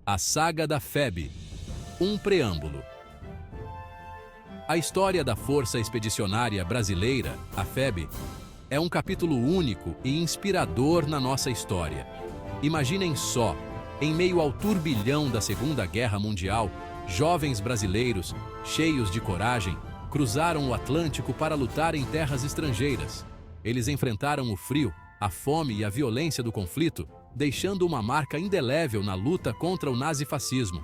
A Saga da FEB. Um preâmbulo. A história da Força Expedicionária Brasileira, a FEB, é um capítulo único e inspirador na nossa história. Imaginem só, em meio ao turbilhão da Segunda Guerra Mundial, jovens brasileiros, cheios de coragem, cruzaram o Atlântico para lutar em terras estrangeiras. Eles enfrentaram o frio, a fome e a violência do conflito, deixando uma marca indelével na luta contra o nazifascismo.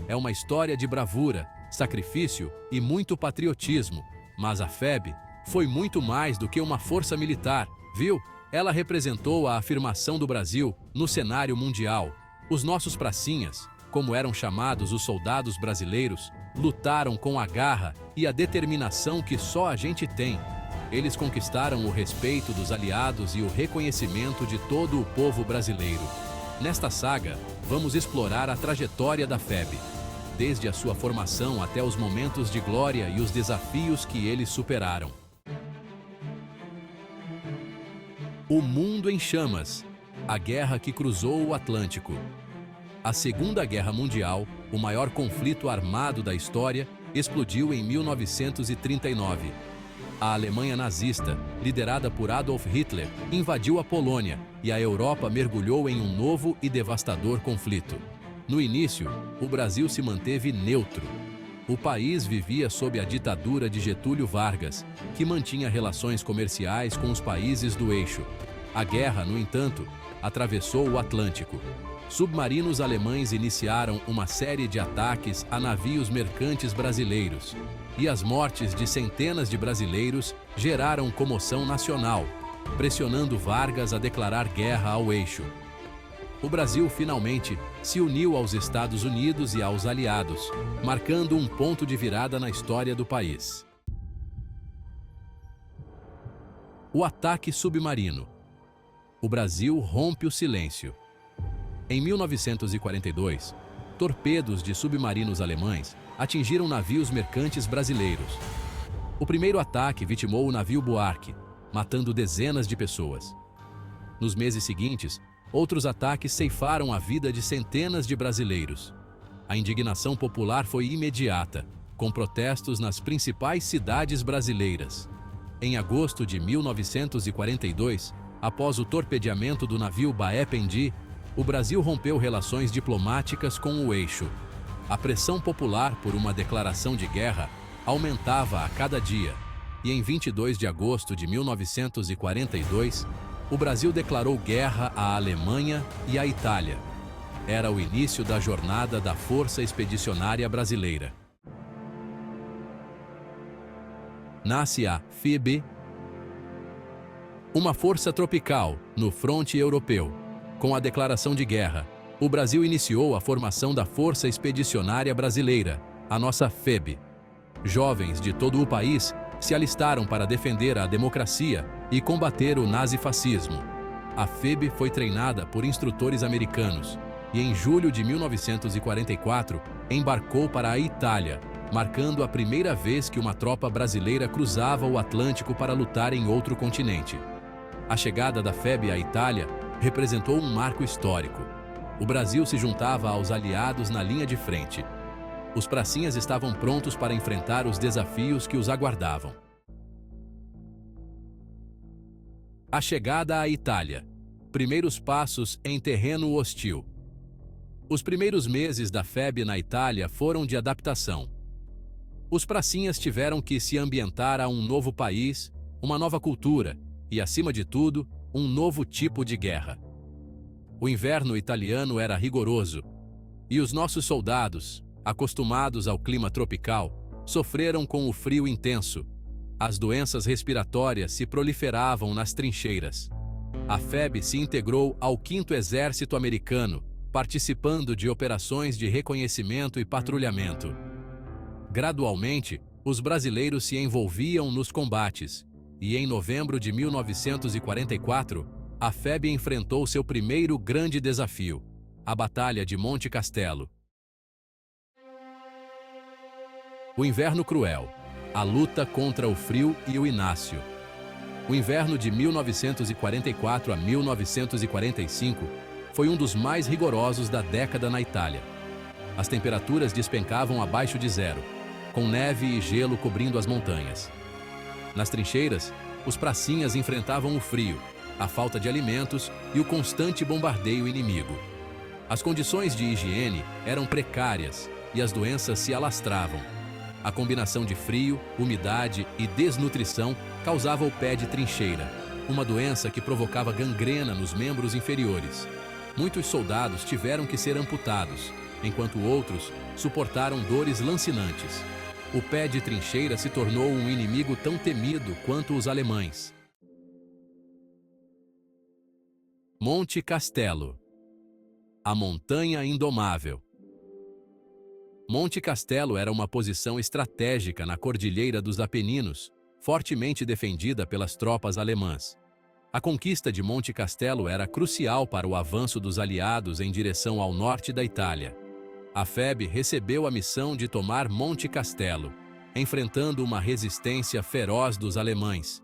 É uma história de bravura, sacrifício e muito patriotismo, mas a FEB foi muito mais do que uma força militar, viu? Ela representou a afirmação do Brasil no cenário mundial. Os nossos pracinhas, como eram chamados os soldados brasileiros, lutaram com a garra e a determinação que só a gente tem. Eles conquistaram o respeito dos aliados e o reconhecimento de todo o povo brasileiro. Nesta saga, vamos explorar a trajetória da FEB, desde a sua formação até os momentos de glória e os desafios que eles superaram. O mundo em chamas. A guerra que cruzou o Atlântico. A Segunda Guerra Mundial, o maior conflito armado da história, explodiu em 1939. A Alemanha nazista, liderada por Adolf Hitler, invadiu a Polônia e a Europa mergulhou em um novo e devastador conflito. No início, o Brasil se manteve neutro. O país vivia sob a ditadura de Getúlio Vargas, que mantinha relações comerciais com os países do eixo. A guerra, no entanto, atravessou o Atlântico. Submarinos alemães iniciaram uma série de ataques a navios mercantes brasileiros, e as mortes de centenas de brasileiros geraram comoção nacional, pressionando Vargas a declarar guerra ao eixo. O Brasil finalmente se uniu aos Estados Unidos e aos aliados, marcando um ponto de virada na história do país. O ataque submarino. O Brasil rompe o silêncio. Em 1942, torpedos de submarinos alemães atingiram navios mercantes brasileiros. O primeiro ataque vitimou o navio Buarque, matando dezenas de pessoas. Nos meses seguintes, outros ataques ceifaram a vida de centenas de brasileiros. A indignação popular foi imediata, com protestos nas principais cidades brasileiras. Em agosto de 1942, após o torpedeamento do navio Baependi, o Brasil rompeu relações diplomáticas com o eixo. A pressão popular por uma declaração de guerra aumentava a cada dia, e em 22 de agosto de 1942, o Brasil declarou guerra à Alemanha e à Itália. Era o início da jornada da Força Expedicionária Brasileira. Nasce a FEB, uma força tropical no fronte europeu. Com a declaração de guerra, o Brasil iniciou a formação da Força Expedicionária Brasileira, a nossa FEB. Jovens de todo o país se alistaram para defender a democracia e combater o nazifascismo. A FEB foi treinada por instrutores americanos e, em julho de 1944, embarcou para a Itália, marcando a primeira vez que uma tropa brasileira cruzava o Atlântico para lutar em outro continente. A chegada da FEB à Itália representou um marco histórico. O Brasil se juntava aos aliados na linha de frente. Os pracinhas estavam prontos para enfrentar os desafios que os aguardavam. A chegada à Itália. Primeiros passos em terreno hostil. Os primeiros meses da FEB na Itália foram de adaptação. Os pracinhas tiveram que se ambientar a um novo país, uma nova cultura e, acima de tudo, um novo tipo de guerra. O inverno italiano era rigoroso, e os nossos soldados, acostumados ao clima tropical, sofreram com o frio intenso. As doenças respiratórias se proliferavam nas trincheiras. A FEB se integrou ao 5º Exército Americano, participando de operações de reconhecimento e patrulhamento. Gradualmente, os brasileiros se envolviam nos combates, e em novembro de 1944, a FEB enfrentou seu primeiro grande desafio, a Batalha de Monte Castelo. O inverno cruel, a luta contra o frio e o inácio. O inverno de 1944 a 1945 foi um dos mais rigorosos da década na Itália. As temperaturas despencavam abaixo de zero, com neve e gelo cobrindo as montanhas. Nas trincheiras, os pracinhas enfrentavam o frio, a falta de alimentos e o constante bombardeio inimigo. As condições de higiene eram precárias e as doenças se alastravam. A combinação de frio, umidade e desnutrição causava o pé de trincheira, uma doença que provocava gangrena nos membros inferiores. Muitos soldados tiveram que ser amputados, enquanto outros suportaram dores lancinantes. O pé de trincheira se tornou um inimigo tão temido quanto os alemães. Monte Castelo, a montanha indomável. Monte Castelo era uma posição estratégica na Cordilheira dos Apeninos, fortemente defendida pelas tropas alemãs. A conquista de Monte Castelo era crucial para o avanço dos aliados em direção ao norte da Itália. A FEB recebeu a missão de tomar Monte Castelo, enfrentando uma resistência feroz dos alemães.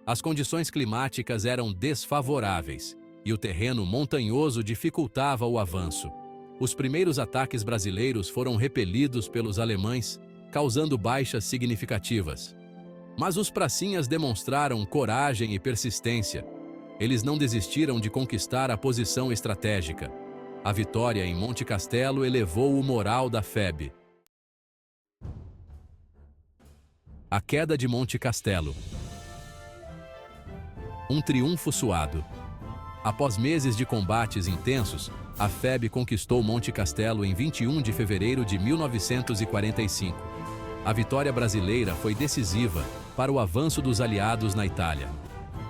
As condições climáticas eram desfavoráveis e o terreno montanhoso dificultava o avanço. Os primeiros ataques brasileiros foram repelidos pelos alemães, causando baixas significativas. Mas os pracinhas demonstraram coragem e persistência. Eles não desistiram de conquistar a posição estratégica. A vitória em Monte Castelo elevou o moral da FEB. A queda de Monte Castelo. Um triunfo suado. Após meses de combates intensos, a FEB conquistou Monte Castelo em 21 de fevereiro de 1945. A vitória brasileira foi decisiva para o avanço dos aliados na Itália.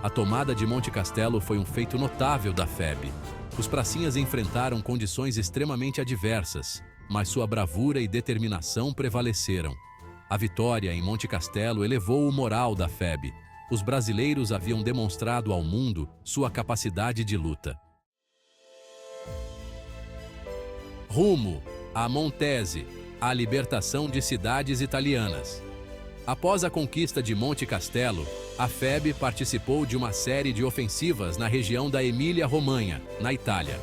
A tomada de Monte Castelo foi um feito notável da FEB. Os pracinhas enfrentaram condições extremamente adversas, mas sua bravura e determinação prevaleceram. A vitória em Monte Castelo elevou o moral da FEB. Os brasileiros haviam demonstrado ao mundo sua capacidade de luta. Rumo a Montese, a libertação de cidades italianas. Após a conquista de Monte Castelo, a FEB participou de uma série de ofensivas na região da Emília-Romanha, na Itália.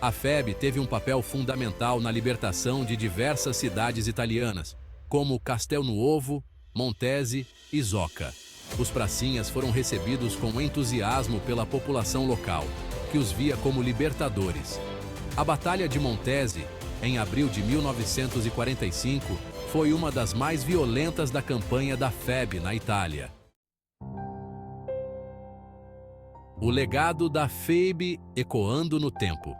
A FEB teve um papel fundamental na libertação de diversas cidades italianas, como Castelnuovo, Montese e Zocca. Os pracinhas foram recebidos com entusiasmo pela população local, que os via como libertadores. A Batalha de Montese, em abril de 1945, foi uma das mais violentas da campanha da FEB na Itália. O legado da FEB ecoando no tempo.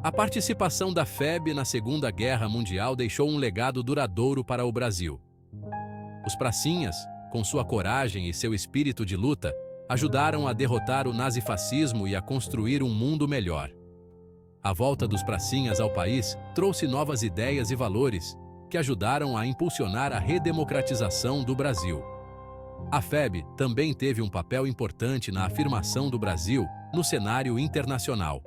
A participação da FEB na Segunda Guerra Mundial deixou um legado duradouro para o Brasil. Os pracinhas, com sua coragem e seu espírito de luta, ajudaram a derrotar o nazifascismo e a construir um mundo melhor. A volta dos pracinhas ao país trouxe novas ideias e valores que ajudaram a impulsionar a redemocratização do Brasil. A FEB também teve um papel importante na afirmação do Brasil no cenário internacional.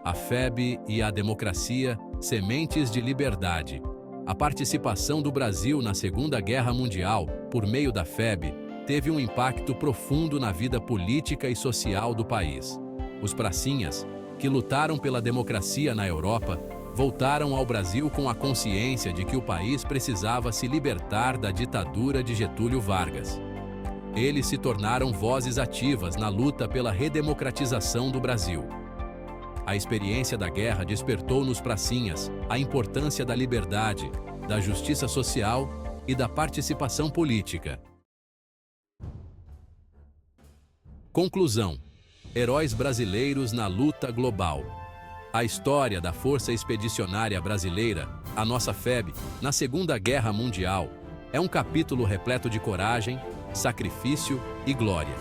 A FEB e a democracia, sementes de liberdade. A participação do Brasil na Segunda Guerra Mundial, por meio da FEB, teve um impacto profundo na vida política e social do país. Os pracinhas, que lutaram pela democracia na Europa, voltaram ao Brasil com a consciência de que o país precisava se libertar da ditadura de Getúlio Vargas. Eles se tornaram vozes ativas na luta pela redemocratização do Brasil. A experiência da guerra despertou nos pracinhas a importância da liberdade, da justiça social e da participação política. Conclusão: heróis brasileiros na luta global. A história da Força Expedicionária Brasileira, a nossa FEB, na Segunda Guerra Mundial, é um capítulo repleto de coragem, sacrifício e glória.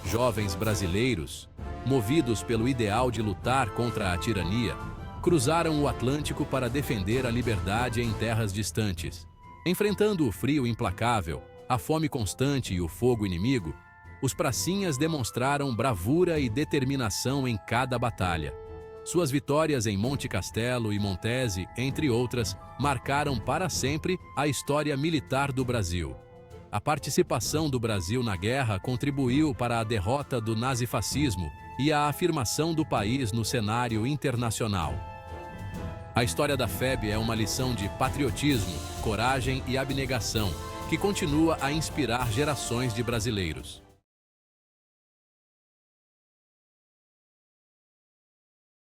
Jovens brasileiros, movidos pelo ideal de lutar contra a tirania, cruzaram o Atlântico para defender a liberdade em terras distantes. Enfrentando o frio implacável, a fome constante e o fogo inimigo, os pracinhas demonstraram bravura e determinação em cada batalha. Suas vitórias em Monte Castelo e Montese, entre outras, marcaram para sempre a história militar do Brasil. A participação do Brasil na guerra contribuiu para a derrota do nazifascismo e a afirmação do país no cenário internacional. A história da FEB é uma lição de patriotismo, coragem e abnegação, que continua a inspirar gerações de brasileiros.